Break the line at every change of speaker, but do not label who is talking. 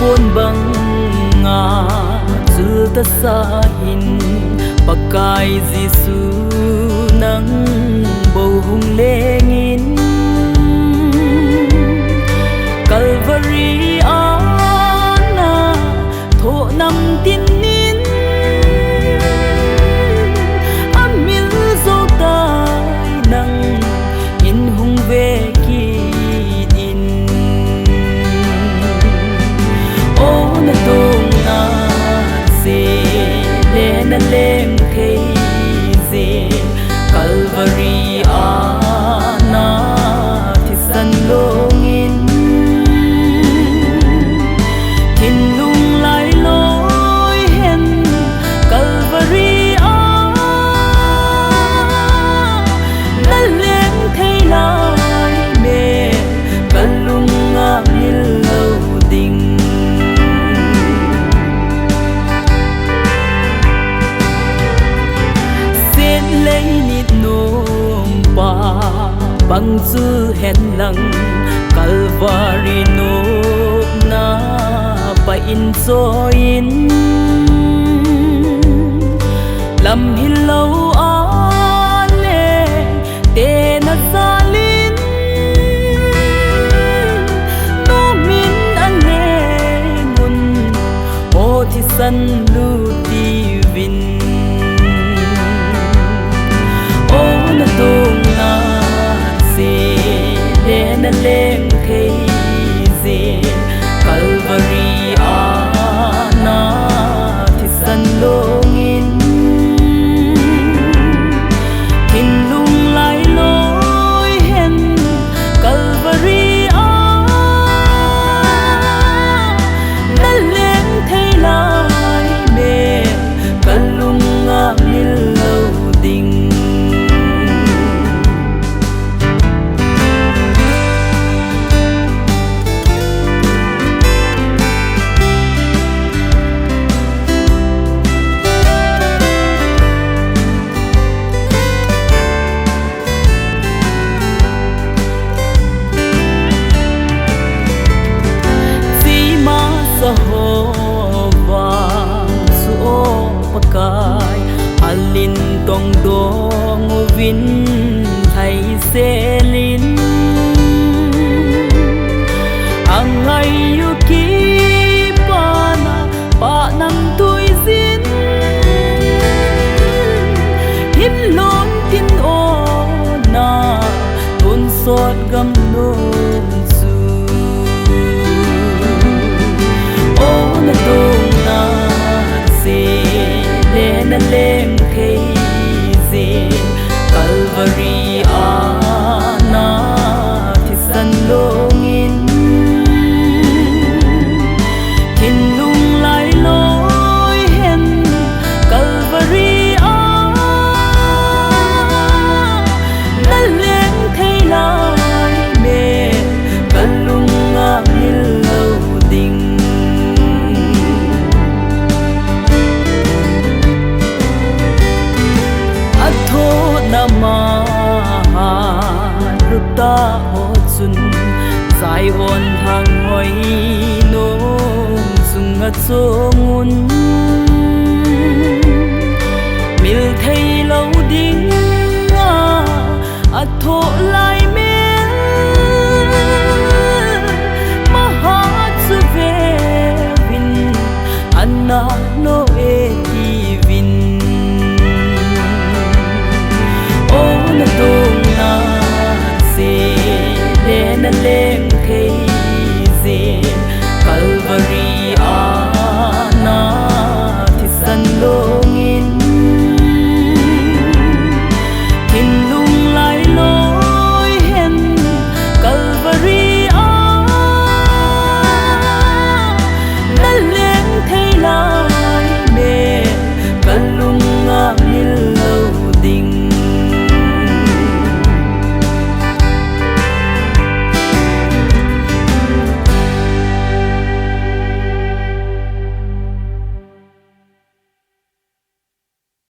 buồn bằng ngà chưa ta xa hin pakai Giêsu nắng bầu hùng lê nghìn Calvary ana thọ năm tin nín amil dấu tai nắng in hùng về na tung na se le na lem khay se Calvary ana thi san longin hin lung lai lối hen Calvary na lem khay lai me kalung nga mil lâu ding lấy nít nôm pa bằng chữ hẹn lăng Calvary nộp na pa in cho in làm hin lâu an lệ tê na sa lin no min an lệ ngun ô thi san lu ti vin na tung na se le na lem khay se Calvary ana thi san longin hin lung lai lối hen Calvary na lem khay lai me kalung nga mil lâu ding pakai alin tong dong vin thay selin angai yuki pana pa nang tui zin him lon tin o na ton sot gam nom su o na dong na se na lem khay se Calvary ana thi san longin hin lung lai lối hen Calvary na lem khay lai me kalung nga mil lâu ding atho nama luta ho chun sai on thang hoi no sunga chongun mil thei lo ding atho lai mel maha chu ve vin anna no